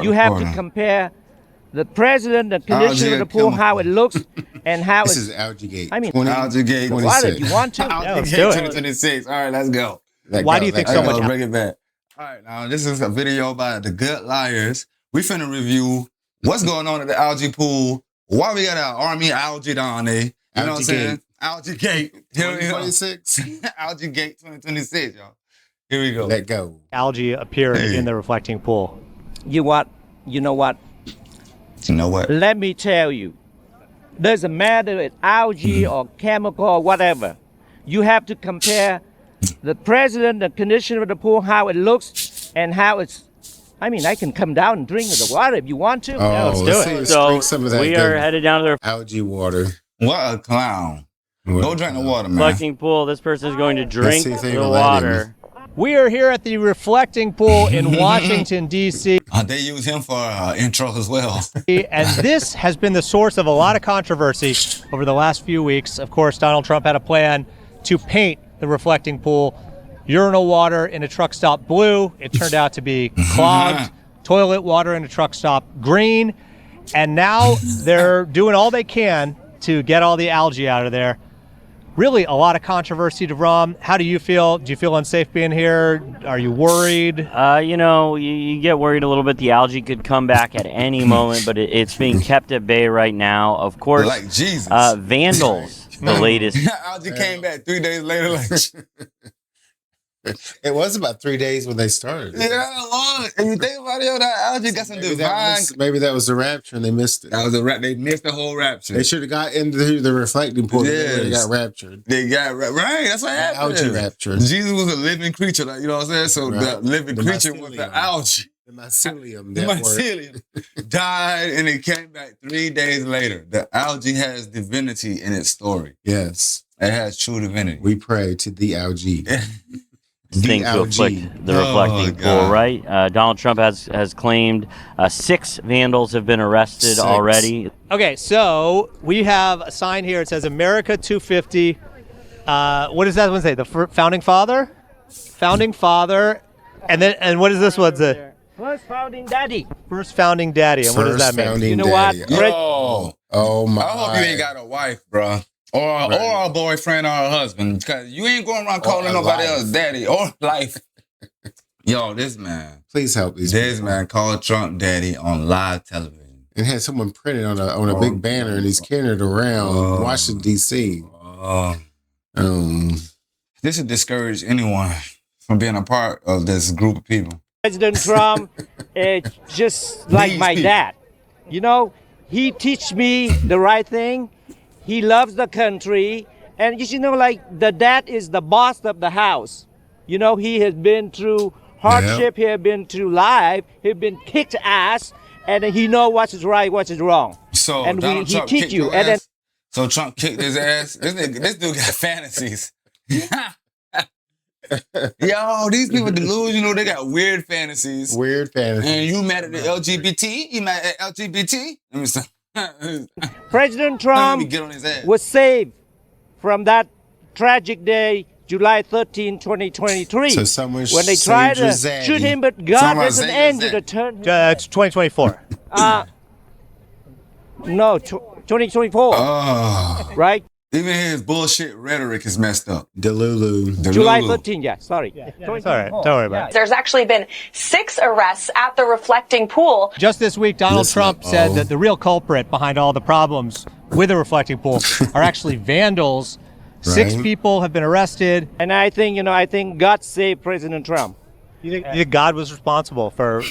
You have to compare the president, the condition of the pool, how it looks, and how this is algae gate. I mean, algae gate. Water, if you want to. Algae gate 2026. All right, let's go. Why do you think so much? Bring it back. All right, now this is a video by the Good Liars. We finna review what's going on at the algae pool. Why we got our army algae down there? You know what I'm saying? Algae gate 2026. Algae gate 2026, y'all. Here we go. Let go. Algae appearing in the reflecting pool. You know what? You know what? Let me tell you. Doesn't matter if algae or chemical or whatever. You have to compare the president, the condition of the pool, how it looks, and how it's. I mean, I can come down and drink the water if you want to. Oh, let's do it. So some of that we are headed down to the algae water. What a clown. Go drink the water, man. reflecting pool. This person is going to drink see if they the will let water. We are here at the reflecting pool in Washington, D.C. They use him for intro as well. And this has been the source of a lot of controversy over the last few weeks. Of course, Donald Trump had a plan to paint the reflecting pool urinal water in a truck stop blue. It turned out to be clogged. Toilet water in a truck stop green. And now they're doing all they can to get all the algae out of there. Really a lot of controversy to Rom. How do you feel? Do you feel unsafe being here? Are you worried? You get worried a little bit. The algae could come back at any moment, but it's being kept at bay right now. Of course, like Jesus. Vandals, the latest. Algae came back 3 days later. Like, It was about 3 days when they started. yeah, Lord. And you think about it, that algae got some divine. Maybe that was the rapture and they missed it. That was they missed the whole rapture. They should have got into the reflecting pool. Yes. They got raptured. They got right. That's what happened. Algae raptured. Jesus was a living creature, like, you know what I'm saying? So Right. the living The creature was the mycelium. algae. The mycelium. The that word. mycelium died and it came back 3 days later. The algae has divinity in its story. Yes. It has true divinity. We pray to the algae. Thing to afflict the reflecting pool, right? Donald Trump has claimed 6 vandals have been arrested 6. already. Okay, so we have a sign here. It says America 250. What does that one say? The founding father? Founding father. And what is this one say? First founding daddy. First founding daddy. And what does that First mean? founding You know what? daddy. Yo, Oh my. I hope you ain't got a wife, bro. Or a boyfriend or a husband. Because you ain't going around calling nobody else daddy or life. Yo, this man. Please help these This people. man called Trump daddy on live television. And had someone printed on a big banner and he's carrying it around Washington, D.C. This should discourage anyone from being a part of this group of people. President Trump is just like These my people. dad. You know, he teach me the right thing. He loves the country. And you know, like the dad is the boss of the house. You know, he has been through hardship. He has been through life. He's been kicked ass. And he know what is right, what is wrong. So and Donald he Trump teach kicked you. your And then ass? So Trump kicked his ass? This dude got fantasies. Yo, these people delusional. They got weird fantasies. Weird fantasy. And you mad at the LGBT? You mad at LGBT? Let me stop. President Let me Trump get on his ass. was saved from that tragic day, July 13, 2023. So someone when they tried saved your to zaddy. shoot him, but God Someone has an saved end your to zaddy. turn. It's 2024. No, 2024, Oh. right? Even his bullshit rhetoric is messed up. Delulu. July 13, yeah, sorry. It's all right. Don't worry about it. There's actually been 6 arrests at the reflecting pool. Just this week, Donald Listen Trump up, said oh. that the real culprit behind all the problems with the reflecting pool are actually vandals. 6 Right. people have been arrested. And I think God saved President Trump. You think God was responsible for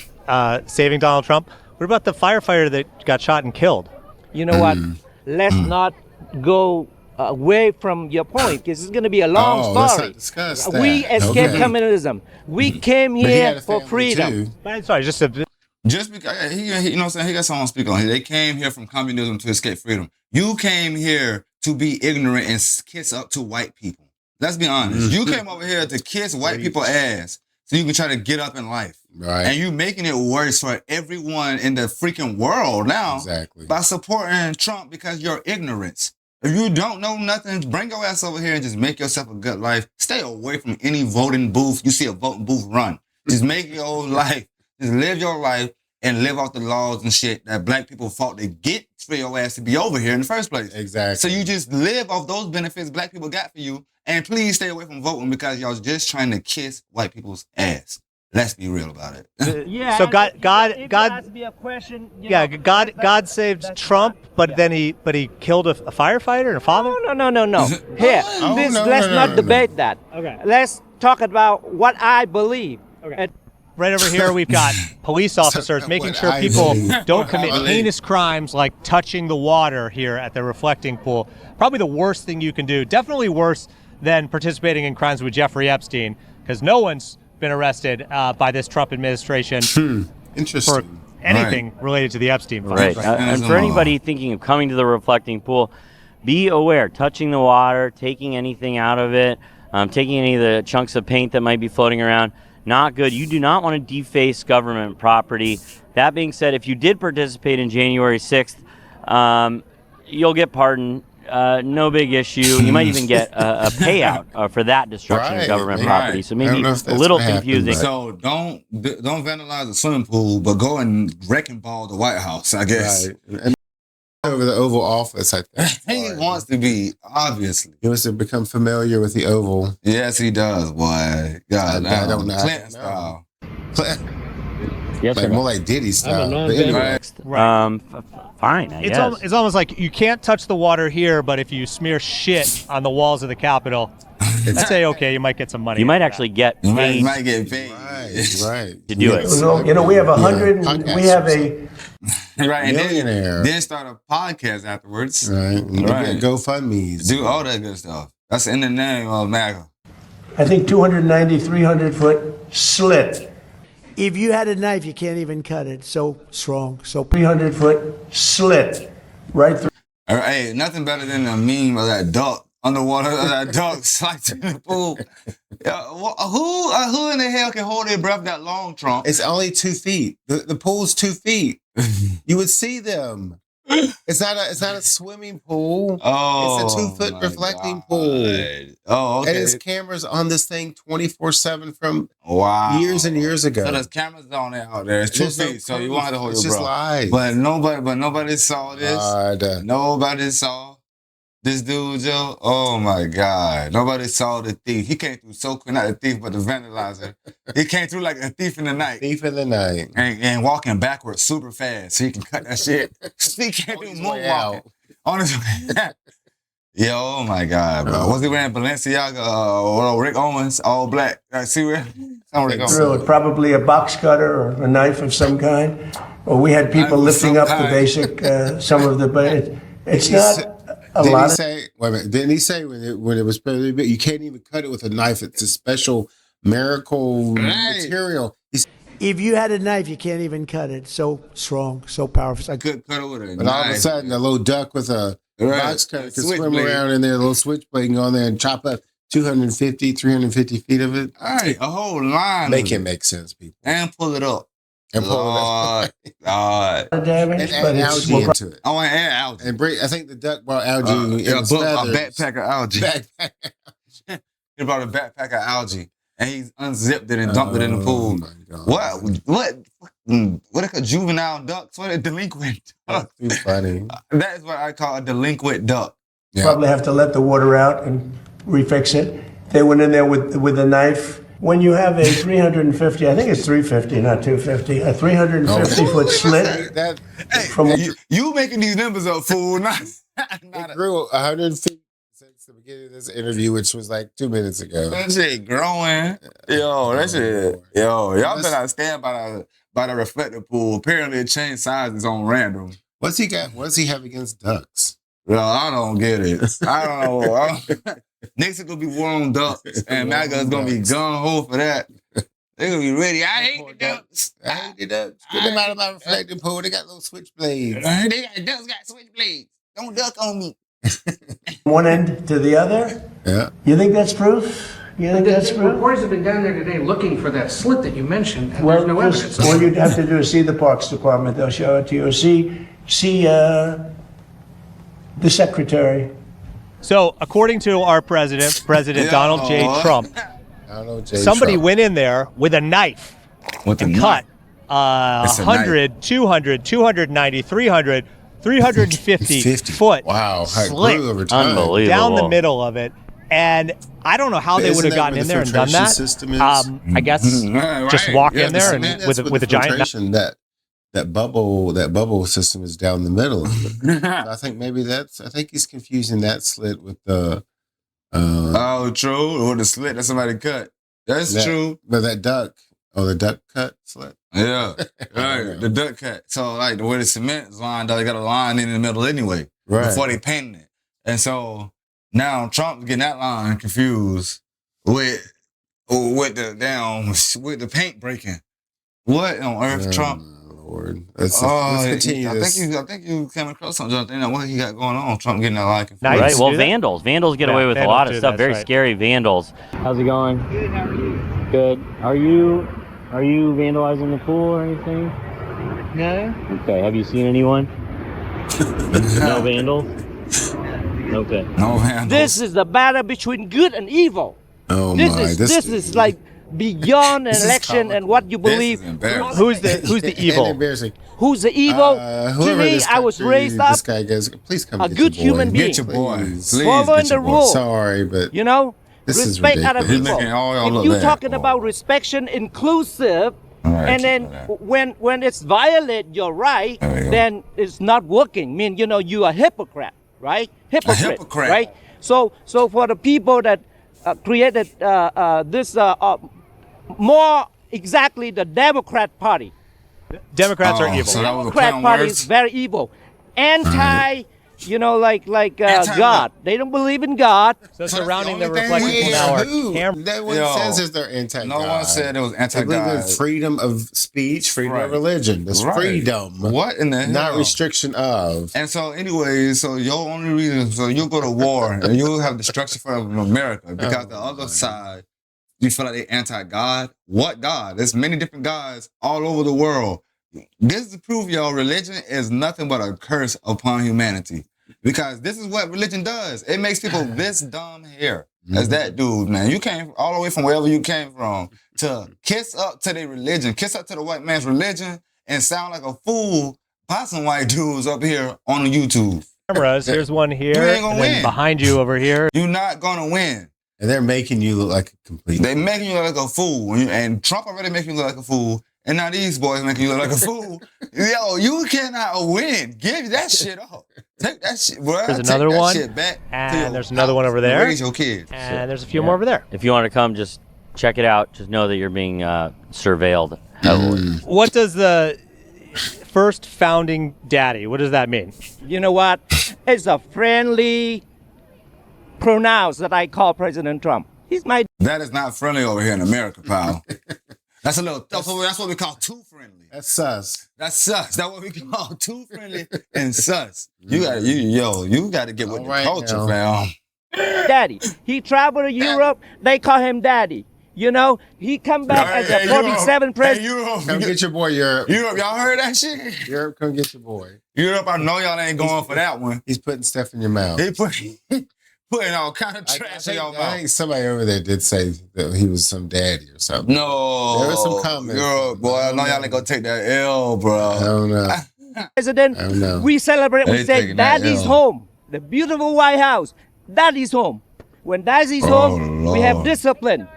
saving Donald Trump? What about the firefighter that got shot and killed? You know what? Let's not go away from your point, because it's going to be a long Let's story. not discuss that. We escaped Okay. communism. We came But he had here a for family freedom. too. Sorry, just a Just because he you know what I'm saying, he got someone to speak on here. They came here from communism to escape freedom. You came here to be ignorant and kiss up to white people. Let's be honest. You came over here to kiss white people's ass so you can try to get up in life. Right. And you making it worse for everyone in the freaking world now Exactly. by supporting Trump because you're ignorance. If you don't know nothing, bring your ass over here and just make yourself a good life. Stay away from any voting booth. You see a voting booth, run. Just make your life. Just live your life and live off the laws and shit that black people fought to get for your ass to be over here in the first place. Exactly. So you just live off those benefits black people got for you, and please stay away from voting because y'all just trying to kiss white people's ass. Let's be real about it. Yeah. So God, if there has to be a question, God saved Trump, but then he killed a firefighter and a father. No. Here, let's not debate that. Okay. Let's talk about what I believe. Okay. Right over here, we've got police officers making sure I people believe. don't commit heinous crimes like touching the water here at the reflecting pool. Probably the worst thing you can do. Definitely worse than participating in crimes with Jeffrey Epstein, because no one's been arrested by this Trump administration Interesting. for anything related to the Epstein files. Right. And for anybody thinking of coming to the reflecting pool, be aware, touching the water, taking anything out of it, taking any of the chunks of paint that might be floating around, not good. You do not want to deface government property. That being said, if you did participate in January 6th, you'll get pardoned. No big issue. You might even get a payout for that destruction of government property. So maybe a little confusing. So don't vandalize the swimming pool, but go and wrecking ball the White House, I guess. Right. And over the Oval Office, I think. He wants to be, obviously. He wants to become familiar with the Oval. Yes, he does, boy. God, I don't know. Clinton style. Yes, Like more like Diddy style. But anyway. Fine, I guess. It's almost like you can't touch the water here, but if you smear shit on the walls of the Capitol, I'd say, okay, you might get some money. You might actually get paid You might get paid. Right. to do it. We have 100. We have a Right, and Millionaire. then start a podcast afterwards. Right. Right. GoFundMe's. Do all that good stuff. That's in the name of MAGA. I think 290, 300 foot slit. If you had a knife, you can't even cut it. So strong. So 300 foot slit right through. Hey, nothing better than a meme of that duck underwater, that duck sliced in the pool. Who in the hell can hold their breath that long, Trump? It's only 2 feet. The pool's 2 feet. You would see them. It's not a swimming pool. Oh, it's a 2 foot my reflecting God. pool. Oh, okay. And there's cameras on this thing 24/7 from Wow. years and years ago. So there's cameras on there out there. It's 2 There's no feet, so you won't have to hold It's your just breath. live. But nobody saw this. Nobody saw this dude, Joe. Oh my God. Nobody saw the thief. He came through so quick, not the thief, but the vandalizer. He came through like a thief in the night. Thief in the night. And walking backwards super fast so he can cut that shit. He can't do moonwalking. On his way. Yo, oh my God, bro. Was he wearing Balenciaga or Rick Owens, all black? See where? Rick Owens. Probably a box cutter or a knife of some kind. Or we had people lifting up the basic, some of the, but it's not a lot. Didn't he say when it was you can't even cut it with a knife? It's a special miracle material. If you had a knife, you can't even cut it. So strong, so powerful. I could cut it with a But all of a sudden, a little duck with a box cutter could swim around in there, a little switchblade, and go in there and chop up 250, 350 feet of it. All right, a whole line. Make it make sense, people. And pull it up. And pull it up. Damage, and add algae into it. I want to add algae. And I think the duck brought algae in his a feathers. backpack of algae. He brought a backpack of algae. And he unzipped it and dumped it in the pool. What a juvenile ducks? What a delinquent duck? That's too funny. That is what I call a delinquent duck. Yeah. Probably have to let the water out and refix it. They went in there with a knife. When you have a 350, I think it's 350, not 250, a 350 foot slit. You making these numbers up, fool. It grew 150 since the beginning of this interview, which was like 2 minutes ago. That shit growing. That shit. Y'all better stand by the reflector pool. Apparently it changed sizes on random. What's he got? What does he have against ducks? Well, I don't get it. I don't know. Next is gonna be war on ducks, and MAGA is gonna be gung ho for that. They're gonna be ready. I hate the ducks. I hate the ducks. Get them out of my reflecting pool. They got little switchblades. Ducks got switchblades. Don't duck on me. One end to the other? Yeah. You think that's proof? You think that's proof? Reporters have been down there today looking for that slit that you mentioned, and there's no evidence. All you'd have to do is see the Parks Department. They'll show it to you. See the secretary. So, according to our president, Donald J. Trump, somebody went in there with a knife and cut 100, 200, 290, 300, 350 foot Wow, how it slit grew over time. Unbelievable. down the middle of it. And I don't know how they Isn't would have that gotten where in the there and done filtration that. system is? I guess just Right. walk Yeah, in there and That's with what a the giant. filtration, that bubble system is down the middle. So I think I think he's confusing that slit with the Oh, true. Or the slit that somebody cut. That's true. But that duck, the duck cut slit. Yeah. Right. The duck cut. So like the way the cement is lined up, they got a line in the middle anyway. Right. Before they painted it. And so now Trump's getting that line confused with the paint breaking. What on earth, Trump? Lord. Let's continue this. I think you came across something. What he got going on? Trump getting that line confused. Nice. Right. Well, Do that? Vandals get away with a Vandals lot of do, stuff. that's Very right. scary Vandals. How's it going? Good. How are you? Good. Are you vandalizing the pool or anything? No. Okay. Have you seen anyone? No vandals. Okay. No handles. This is the battle between good and evil. Oh This my! is like beyond an This is election comical. and what you believe. This is embarrassing. Who's the And evil? embarrassing. Who's the evil? To Whoever me, this I was country, raised up This guy goes, please come a get good your boy. human being. Get your boy. Please. Please following get your the boy. rules. Sorry, but You know, This is respect other ridiculous. He's people. making all y'all If look you're bad. talking about respect, inclusive, Right, and then when it's violate your right, There we go. then it's not working. I mean, you are a hypocrite, right? hypocrite. right? So for the people that created this more exactly the Democrat Party. Democrats are Oh, evil. so that was a Democrat play on Party words? is very evil, anti, like Anti God. They don't believe in God. So So surrounding that's the the only reflecting thing? pool now are who? cameras. That one Yo, says is they're anti-God. No one said it was They believe in anti-God. freedom of speech, freedom Right. of religion. That's Right. freedom. What in the hell? Not restriction of. And so, anyways, so your only reason, so you'll go to war and you'll have destruction for America because the other side, you feel like they anti-God. What God? There's many different gods all over the world. This is the proof, y'all. Religion is nothing but a curse upon humanity. Because this is what religion does. It makes people this dumb here as that dude, man. You came all the way from wherever you came from to kiss up to their religion, kiss up to the white man's religion, and sound like a fool by some white dudes up here on the YouTube. Cameras. Here's one here, You ain't gonna and then win. behind you over here. You're not gonna win. And they're making you look like a complete. They making you look like a fool. And Trump already making you look like a fool. And now these boys making you look like a fool. Yo, you cannot win. Give that shit up. Take that shit, bro. There's Take another that one. shit back to And your there's another one over there. Raise your kids. And there's a few more over there. If you want to come, just check it out. Just know that you're being surveilled heavily. What does the first founding daddy, what does that mean? You know what? It's a friendly pronouns that I call President Trump. He's my That is not friendly over here in America, pal. That's what we call too friendly. That's sus. That's sus. That's what we call too friendly and sus. You gotta get with All the right culture, now. fam. daddy. He traveled to Europe. They call him daddy. He come back as a 47 president. Come get your boy, Europe. Europe, y'all heard that shit? Europe, come get your boy. Europe, I know y'all ain't going for that one. He's putting stuff in your mouth. They putting all kind of I trash in think, y'all I mouth. think somebody over there did say that he was some daddy or something. No. There was some comments. Europe, boy, I know y'all ain't gonna take that L, I bro. don't know. President, I don't know. we celebrate. We They say, taking that "Daddy's L." home." The beautiful White House. Daddy's home. When Daddy's Oh, home, we have Lord. discipline.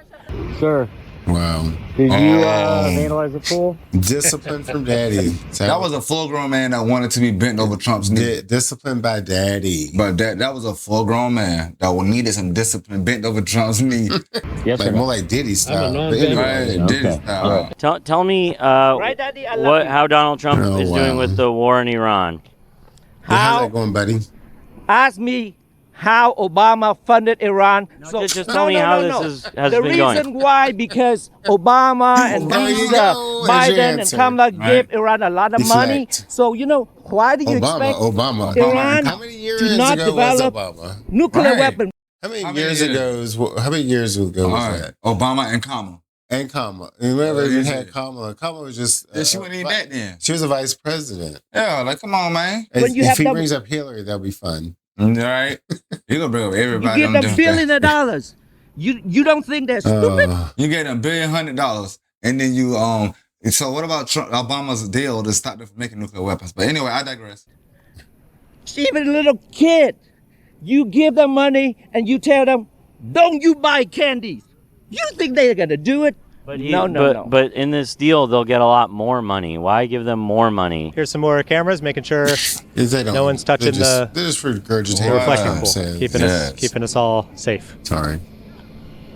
Sir, Wow. did you Oh. vandalize the pool? Discipline from daddy. That was a full-grown man that wanted to be bent over Trump's knee. discipline by daddy. But that was a full-grown man that needed some discipline bent over Trump's knee. Yes, Like sir. more like Diddy style. But Right, anyway, Diddy Okay. style. Tell me Right, Daddy? I love you. how Donald Trump Oh, is doing wow. with the war in Iran. how's How? that going, buddy? Ask me how Obama funded Iran. just tell me how this has the been going. reason why, because Obama and There these, you go. There's your Biden and answer. Kamala Right. gave Iran a lot of money. Deflect. So, why do you expect Obama. Iran How many years to not ago was develop Obama? nuclear Right. weapons? How many How many years years? ago? How many years ago All was right. that? Obama and Kamala. And Kamala. Remember, Oh, you yeah. had Kamala. Kamala was just. Yeah, she wouldn't need that then. She was a vice president. Yeah, like, come on, man. When you If have he them- brings up Hillary, that'll be fun. All right. You're going to bring up You everybody. give them billions of dollars. You don't think they're stupid? Uh, You get them $1 billion, $100, and then you So what about Obama's deal to stop them from making nuclear weapons? But anyway, I digress. Even a little kid, you give them money and you tell them, don't you buy candies. You think they're going to do it? But No. But in this deal, they'll get a lot more money. Why give them more money? Here's some more cameras, making sure no one's touching they're just regurgitating reflecting what I'm pool, saying. keeping us all safe. Sorry.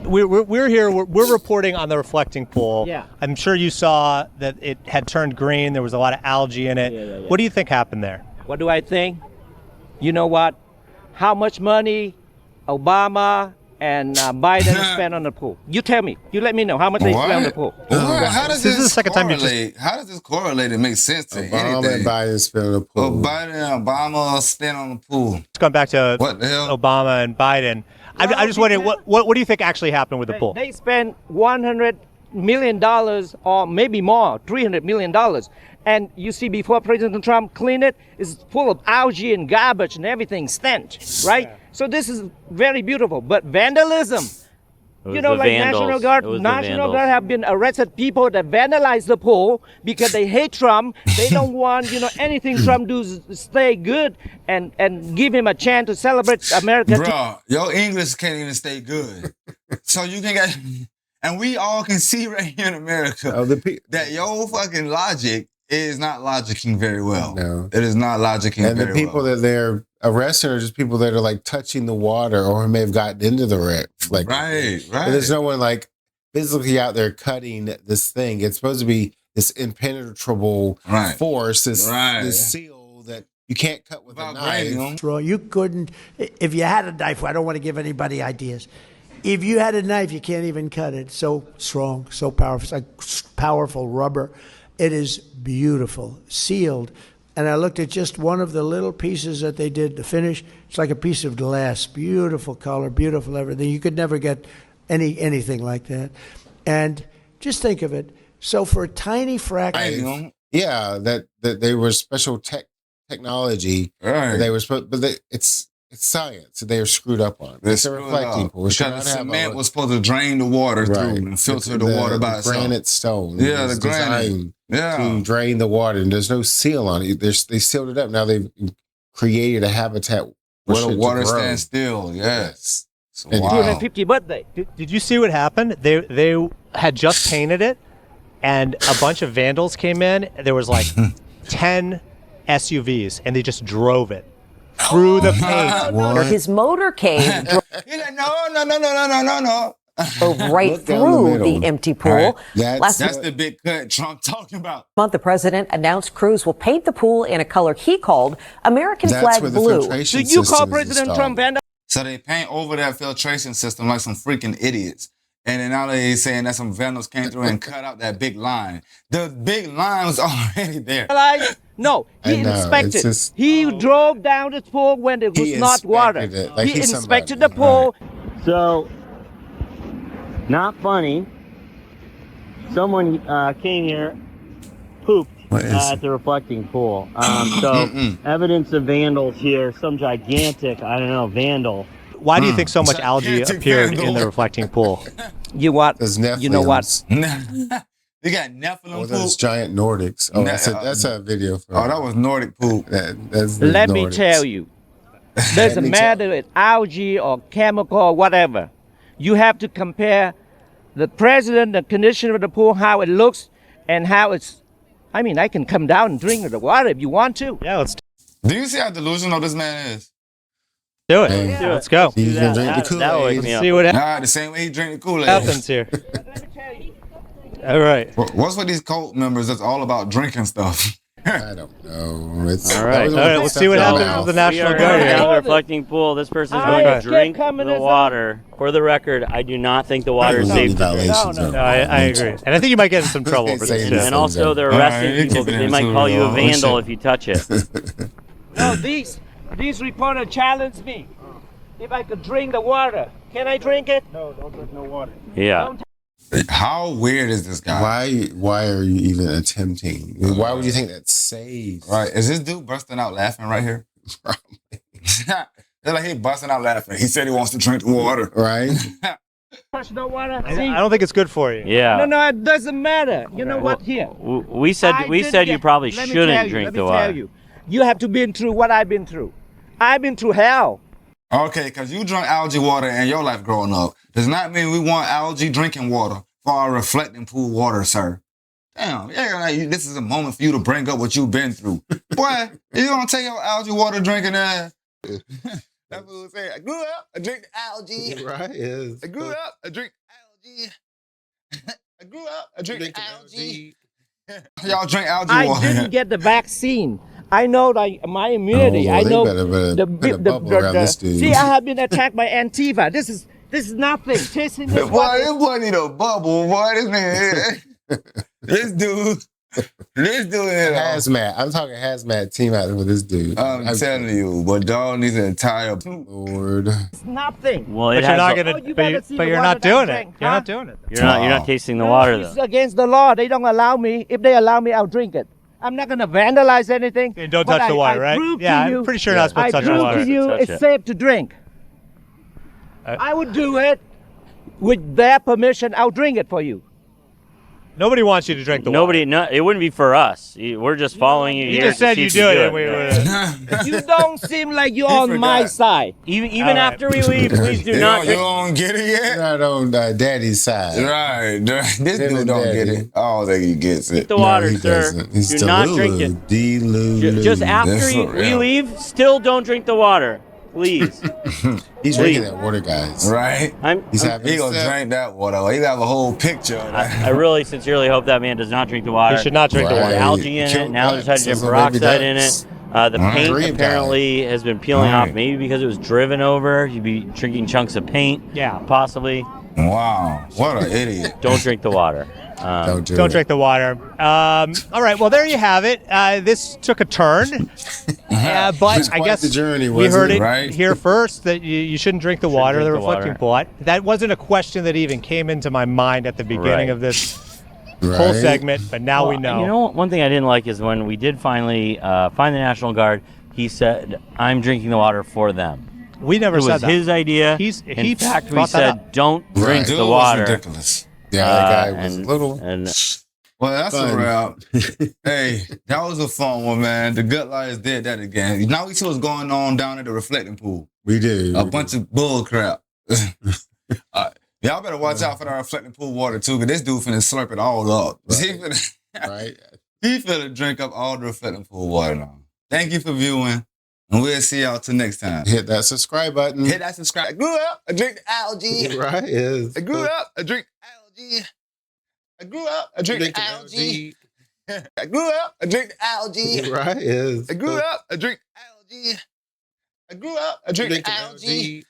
We're here. We're reporting on the reflecting pool. Yeah. I'm sure you saw that it had turned green. There was a lot of algae in it. Yeah. What do you think happened there? What do I think? You know what? How much money Obama and Biden spent on the pool? You tell me. You let me know how much they spent on the pool. How does This is the this second time you correlate? How does this correlate and make sense to Obama anything? and Biden spent on the pool. Biden and Obama spent on the pool. Let's go back to What the hell? Obama and Biden. I'm just wondering, what do you think actually happened with the pool? They spent $100 million or maybe more, $300 million. And you see before President Trump cleaned it, it's full of algae and garbage and everything, stench, right? So this is very beautiful. But vandalism, It you know, was the like Vandals. National Guard have been arrested people that vandalize the pool because they hate Trump. They don't want, anything Trump does stay good and give him a chance to celebrate America. Bro, your English can't even stay good. So you can get, and we all can see right here in America that your fucking logic is not logicking very well. No. It is not logicking very well. And the people that they're arresting are just people that are like touching the water or who may have gotten into the wreck. Like, Right. and there's no one like physically out there cutting this thing. It's supposed to be this impenetrable force, this seal that you can't cut with a knife. You couldn't, if you had a knife, I don't want to give anybody ideas. If you had a knife, you can't even cut it. So strong, so powerful. It's like powerful rubber. It is beautiful, sealed. And I looked at just one of the little pieces that they did to finish. It's like a piece of glass, beautiful color, beautiful everything. You could never get anything like that. And just think of it. So for a tiny fraction, that they were special technology. Right. They were supposed, but it's science. They are screwed up on. It's a reflecting pool. Because the cement was supposed to drain the water through and filter the water by itself. Granite stone. Yeah, the granite. To drain the water, and there's no seal on it. They sealed it up. Now they've created a habitat where the water stands still. Yes. So, wow. 250 birthday. Did you see what happened? They had just painted it, and a bunch of vandals came in. There was like 10 SUVs, and they just drove it through the paint. His motorcade No. drove right through the empty pool. Right. That's the big cut Trump talking about. Month, the president announced crews will paint the pool in a color he called American flag blue. Did you call President Trump vandal? So they paint over that filtration system like some freaking idiots. And then now they're saying that some vandals came through and cut out that big line. The big line was already there. No, he inspected. He drove down the pool when there was not water. He inspected the pool. So, not funny. Someone came here, pooped at the reflecting pool. Evidence of vandals here. Some gigantic, vandal. Why do you think so much algae appeared in the reflecting pool? You know what? They got Nephilim those giant Nordics. Oh, that's a video. That was Nordic poop. Let me tell you. Doesn't matter if algae or chemical or whatever. You have to compare the president, the condition of the pool, how it looks, and how it's. I mean, I can come down and drink the water if you want to. Yeah, let's. Do you see how delusional this man is? Do it. Let's go. He's gonna drink the Kool-Aid. Let's see what the same way he drink the Kool-Aid. happens here. All right. What's with these cult members that's all about drinking stuff? I don't know. All right. Let's see what happens with the National Guard We here. are the reflecting pool. This person's going to drink the water. For the record, I do not think the water is safe. No, I agree. And I think you might get in some trouble for this shit. And also, they're arresting people because they might call you a vandal if you touch it. No, these reporters challenged me if I could drink the water. Can I drink it? No, don't drink no water. Yeah. How weird is this guy? Why are you even attempting? Why would you think that's safe? Right. Is this dude busting out laughing right here? They're like, he busting out laughing. He said he wants to drink the water. Right. Touch the water. I don't think it's good for you. Yeah. No, it doesn't matter. You know what? Here. We said you probably shouldn't drink the water. Let me tell you. You have to been through what I've been through. I've been through hell. Okay, because you drank algae water in your life growing up. Does not mean we want algae drinking water for our reflecting pool water, sir. Damn, this is a moment for you to bring up what you've been through. Boy, you gonna take your algae water drinking ass. That's what we say. I grew up, I drink algae. Right, yes. I grew up, I drink algae. I grew up, I drink algae. Y'all drink algae water. I didn't get the vaccine. I know my immunity. I know the see, I have been attacked by Antifa. This is nothing. Chasing this boy, this boy need a bubble, boy. This man, this dude is hazmat. I'm talking hazmat team out there with this dude. I'm telling you, but dog needs an entire Lord. It's nothing. Well, but you're not gonna. But you're not doing it. You're not doing it. You're not tasting the water though. It's against the law. They don't allow me. If they allow me, I'll drink it. I'm not gonna vandalize anything. And don't touch the water, right? Yeah, I'm pretty sure you're not supposed to touch the water. I prove to you it's safe to drink. I would do it with their permission. I'll drink it for you. Nobody wants you to drink the water. No, it wouldn't be for us. We're just following you. You just said you do it. You don't seem like you're on my side. Even after we leave, please do not. You don't get it yet? You're not on Daddy's side. Right. This dude don't get it. I don't think he gets it. Drink the water, he sir. Doesn't. He's do not drink it. Just after we leave, still don't drink the water. Please. He's drinking that water, guys. Right? He's having he gonna drink that water. He'll have a whole picture of that. I really sincerely hope that man does not drink the water. He should not drink the water. There's algae in it. Now there's hydrogen peroxide in it. The paint apparently has been peeling off, maybe because it was driven over. You'd be drinking chunks of paint. Yeah. Possibly. Wow. What an idiot. Don't drink the water. Don't drink the water. All right, well, there you have it. This took a turn, but I guess the journey, we heard it right? here first that you shouldn't drink the water, the reflecting pool. That wasn't a question that even came into my mind at the beginning of this whole segment, but now we know. You know, one thing I didn't like is when we did finally find the National Guard, he said, I'm drinking the water for them. We never said that. It was his idea. In fact, we said, don't drink the water. Ridiculous. Yeah, that guy was little. Well, that's a wrap. Hey, that was a fun one, man. The Gut Liars did that again. Now we see what's going on down at the reflecting pool. We do. A bunch of bull crap. Y'all better watch out for that reflecting pool water, too, because this dude finna slurp it all up. Right. He finna drink up all the reflecting pool water now. Thank you for viewing, and we'll see y'all till next time. Hit that subscribe button. Hit that subscribe. I grew up, I drink the algae. Right, yes. I grew up, I drink algae. I grew up, I drink algae. I grew up, I drink algae. Right, yes. I grew up, I drink algae. I grew up, I drink algae.